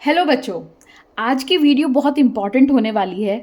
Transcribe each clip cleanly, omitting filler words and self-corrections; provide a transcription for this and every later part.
Hello बच्चों। आज की वीडियो बहुत इंपॉर्टेंट होने वाली है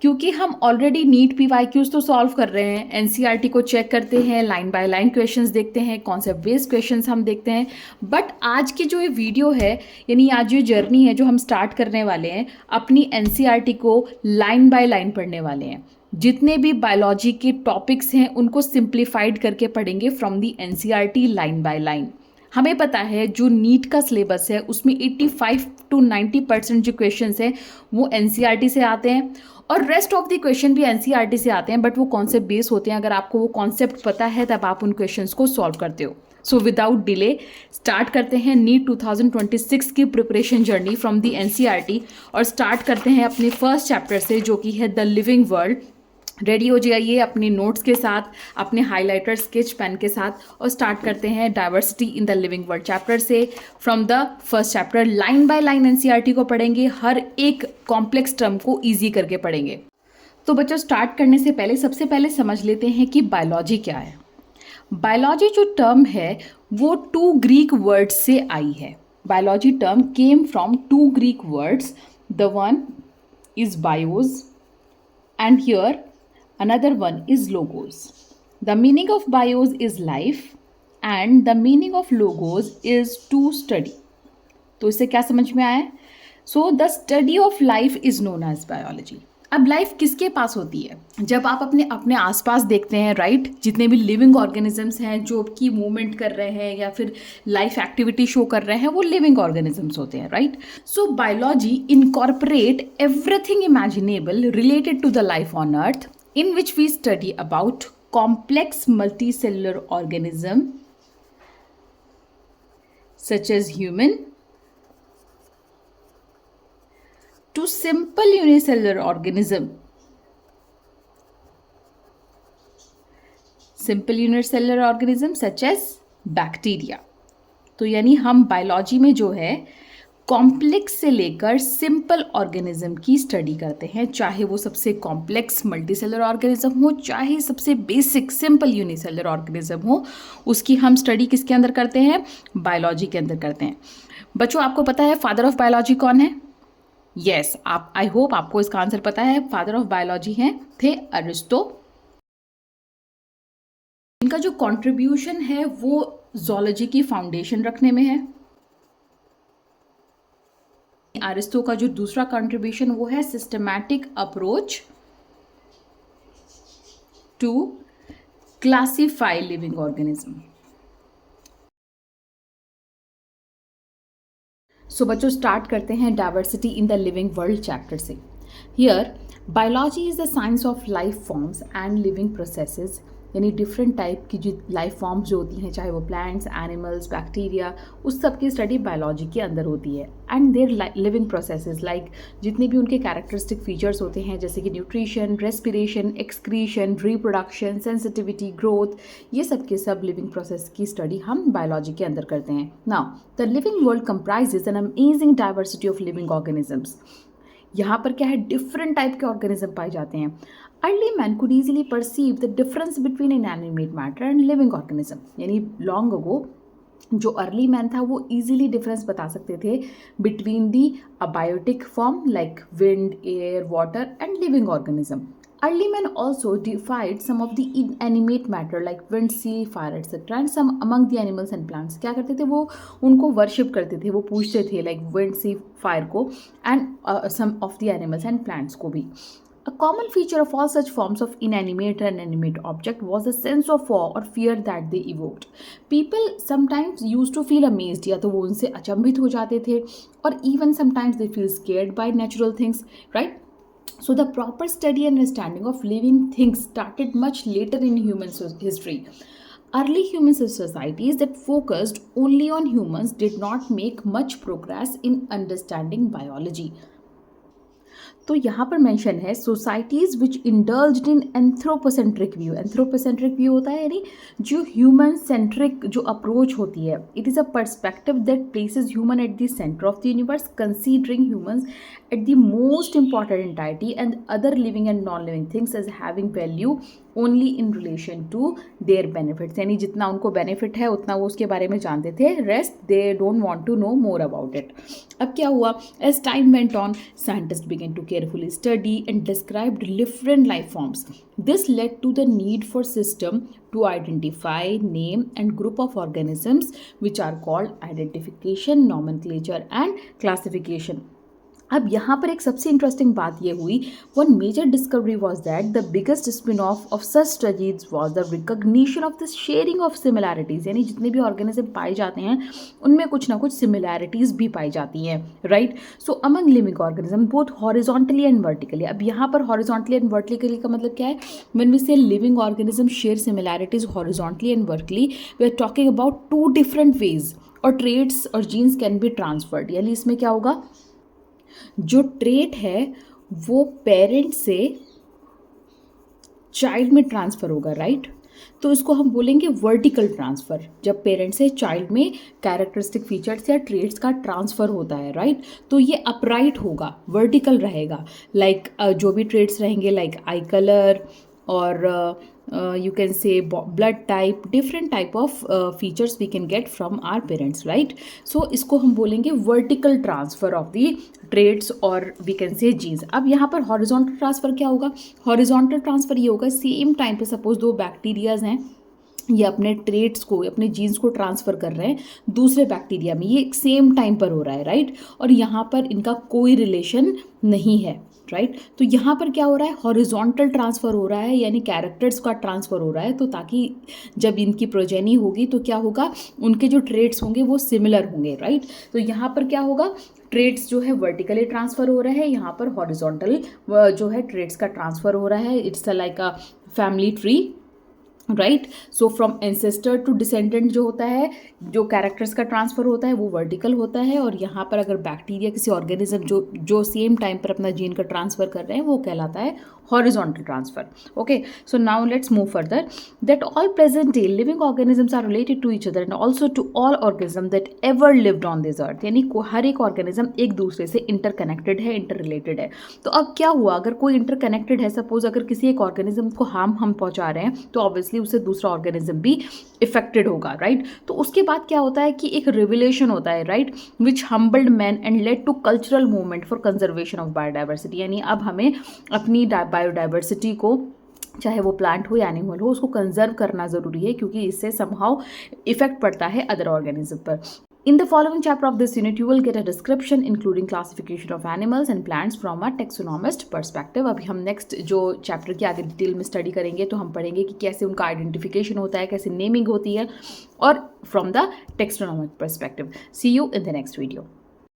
क्योंकि हम ऑलरेडी नीट पीवाईक्यूज तो सॉल्व कर रहे हैं, एनसीईआरटी को चेक करते हैं, लाइन बाय लाइन क्वेश्चंस देखते हैं, कॉन्सेप्ट बेस्ड क्वेश्चंस हम देखते हैं। बट आज की जो ये वीडियो है, यानी आज ये जर्नी है जो हम स्टार्ट करने वाले हैं, अपनी एनसीईआरटी को लाइन बाय लाइन पढ़ने वाले हैं। जितने भी बायोलॉजी के टॉपिक्स हैं उनको सिंप्लीफाइड करके पढ़ेंगे from the NCERT line by line. हमें पता है जो नीट का सिलेबस है उसमें 85 to 90% जो क्वेश्चंस हैं वो एनसीईआरटी से आते हैं और रेस्ट ऑफ द क्वेश्चन भी एनसीईआरटी से आते हैं, बट वो कॉन्सेप्ट बेस होते हैं। अगर आपको वो कॉन्सेप्ट पता है तब आप उन क्वेश्चंस को सॉल्व करते हो। सो विदाउट डिले स्टार्ट करते हैं नीट 2026 की preparation journey from the NCERT और स्टार्ट करते हैं अपने फर्स्ट चैप्टर से जो कि है द लिविंग वर्ल्ड। रेडी हो जाइए अपने नोट्स के साथ, अपने हाइलाइटर स्केच पेन के साथ और स्टार्ट करते हैं diversity in the living world chapter से। From the first chapter line by line NCERT को पढ़ेंगे, हर एक कॉम्प्लेक्स टर्म को ईजी करके पढ़ेंगे। तो बच्चों स्टार्ट करने से पहले सबसे पहले समझ लेते हैं कि बायोलॉजी क्या है। बायोलॉजी जो टर्म है वो 2 ग्रीक वर्ड्स से आई है। Biology term came from 2 Greek words, the one is BIOS and here another one is logos. The meaning of bios is life and the meaning of logos is to study. तो इससे क्या समझ में आया? So the study of life is known as biology. अब life किसके पास होती है? जब आप अपने अपने आसपास देखते हैं, राइट, जितने भी लिविंग ऑर्गेनिजम्स हैं जो कि मूवमेंट कर रहे हैं या फिर लाइफ एक्टिविटी शो कर रहे हैं, वो लिविंग ऑर्गेनिजम्स होते हैं, right. So biology incorporate everything imaginable related to the life on earth in which we study about complex multicellular organism such as human to simple unicellular organism, simple unicellular organism such as bacteria। तो यानी हम biology में जो है complex से लेकर simple organism की study करते हैं, चाहे वो सबसे कॉम्प्लेक्स मल्टीसेलुलर ऑर्गेनिज्म हो चाहे सबसे बेसिक सिंपल यूनिसेलुलर ऑर्गेनिज्म हो, उसकी हम स्टडी किसके अंदर करते हैं? बायोलॉजी के अंदर करते हैं। बच्चों आपको पता है फादर ऑफ बायोलॉजी कौन है? यस, आप आई होप आपको इसका आंसर पता है। फादर ऑफ बायोलॉजी हैं थे अरिस्टो। इनका जो कॉन्ट्रीब्यूशन है वो ज़ूलॉजी की फाउंडेशन रखने में है। अरिस्टो का जो दूसरा कंट्रीब्यूशन वो है systematic approach to classify living organism. So बच्चों स्टार्ट करते हैं diversity in the living world chapter से। Here biology is the science of life forms and living processes, यानी डिफरेंट टाइप की जो लाइफ फॉर्म्स जो होती हैं, चाहे वो प्लांट्स, एनिमल्स, बैक्टीरिया, उस सब की स्टडी बायोलॉजी के अंदर होती है। And their living processes like जितने भी उनके कैरेक्टरिस्टिक फीचर्स होते हैं जैसे कि nutrition, respiration, excretion, reproduction, sensitivity, growth, ये सब के सब लिविंग प्रोसेस की स्टडी हम बायोलॉजी के अंदर करते हैं। Now the living world comprises an amazing diversity of living organisms. यहाँ पर क्या है, डिफरेंट टाइप के ऑर्गेनिज्म पाए जाते हैं। Early man could easily perceive the difference between inanimate matter and living organism, यानी लॉन्ग अगो जो अर्ली मैन था वो इजीली डिफरेंस बता सकते थे between the abiotic form like wind, air, water and living organism. Early men also deified some of the inanimate matter like wind, sea, fire, etc. and some among the animals and plants. क्या करते थे वो? उनको worship करते थे, वो पूछते थे लाइक विंड, सी, फायर को and some of the animals and plants को भी। A common feature of all such forms of inanimate and animate object was the sense of awe or fear that they evoked. People sometimes used to feel amazed, या तो वो उनसे अचंभित हो जाते थे, और even sometimes they feel scared by natural things, right? So the proper study and understanding of living things started much later in human history. Early human societies that focused only on humans did not make much progress in understanding biology. तो यहाँ पर mention है societies विच indulged इन anthropocentric view. Anthropocentric view होता है यानी जो human centric जो approach होती है। It is a perspective that places human at the centre of the universe, considering humans at the most important entity and other living and non living things as having value only in relation to their benefits. यानी जितना उनको benefit है उतना वो उसके बारे में जानते थे, rest they don't want to know more about it. अब क्या हुआ, as time went on scientist began to carefully study and describe different life forms. This led to the need for system to identify, name and group of organisms which are called identification, nomenclature and classification. अब यहाँ पर एक सबसे interesting बात ये हुई, one major discovery was that the biggest spin off such studies was the recognition of the sharing of similarities. यानी जितने भी ऑर्गेनिज्म पाए जाते हैं उनमें कुछ ना कुछ सिमिलैरिटीज़ भी पाई जाती हैं, right. So among living organism both horizontally and vertically. अब यहाँ पर हॉरिजॉन्टली एंड वर्टिकली का मतलब क्या है, when we say living organism share similarities horizontally and vertically, we are talking about two different ways और ट्रेड्स और जीन्स कैन बी ट्रांसफर्ड। यानी इसमें क्या होगा, जो ट्रेट है वो पेरेंट से चाइल्ड में ट्रांसफ़र होगा, राइट। तो इसको हम बोलेंगे वर्टिकल ट्रांसफ़र, जब पेरेंट से चाइल्ड में कैरेक्टरिस्टिक फीचर्स या ट्रेट्स का ट्रांसफ़र होता है, राइट। तो ये अपराइट होगा, वर्टिकल रहेगा। लाइक जो भी ट्रेट्स रहेंगे लाइक आई कलर और you can say blood type, different type of features we can get from our parents, right. So इसको हम बोलेंगे vertical transfer of the traits और we can say genes. अब यहाँ पर horizontal transfer क्या होगा, horizontal transfer ये होगा सेम टाइम पे सपोज दो बैक्टीरियाज हैं, ये अपने ट्रेट्स को, अपने जीन्स को ट्रांसफ़र कर रहे हैं दूसरे बैक्टीरिया में, ये एक सेम टाइम पर हो रहा है, राइट। और यहाँ पर इनका कोई रिलेशन नहीं है, राइट। तो यहाँ पर क्या हो रहा है, हॉरिजॉन्टल ट्रांसफ़र हो रहा है, यानी कैरेक्टर्स का ट्रांसफ़र हो रहा है। तो ताकि जब इनकी प्रोजेनी होगी तो क्या होगा, उनके जो ट्रेट्स होंगे वो सिमिलर होंगे, राइट। तो यहाँ पर क्या होगा, ट्रेट्स जो है वर्टिकली ट्रांसफ़र हो रहा है, यहाँ पर हॉरिजॉन्टल जो है ट्रेट्स का ट्रांसफ़र हो रहा है। It's like a family tree, right. So from ancestor to descendant जो होता है, जो कैरेक्टर्स का ट्रांसफ़र होता है वो वर्टिकल होता है। और यहाँ पर अगर बैक्टीरिया किसी ऑर्गेनिज्म जो सेम टाइम पर अपना जीन का ट्रांसफ़र कर रहे हैं वो कहलाता है horizontal transfer. Okay, so now let's move further, that all present day living organisms are related to each other and also to all organisms that ever lived on this earth. यानी हर एक organism एक दूसरे से interconnected है, inter related है। तो अब क्या हुआ, अगर कोई इंटरकनेक्टेड है, सपोज अगर किसी एक ऑर्गेनिज्म को हार्म हम पहुंचा रहे हैं तो ऑब्वियसली उससे दूसरा ऑर्गेनिज्म भी इफेक्टेड होगा, राइट। तो उसके बाद क्या होता है कि एक रिवोल्यूशन होता है, right, which humbled man and led to cultural movement for conservation of biodiversity. यानी अब हमें अपनी बायोडाइवर्सिटी को, चाहे वो प्लांट हो या एनिमल हो, उसको कंजर्व करना ज़रूरी है क्योंकि इससे समहाउ इफेक्ट पड़ता है अदर ऑर्गेनिज्म पर। In the following chapter of this unit, you will get a description including classification of animals and plants from a taxonomist perspective. अभी हम नेक्स्ट जो चैप्टर की आगे डिटेल में स्टडी करेंगे तो हम पढ़ेंगे कि कैसे उनका आइडेंटिफिकेशन होता है, कैसे नेमिंग होती है और from the taxonomic perspective. See you in the next video.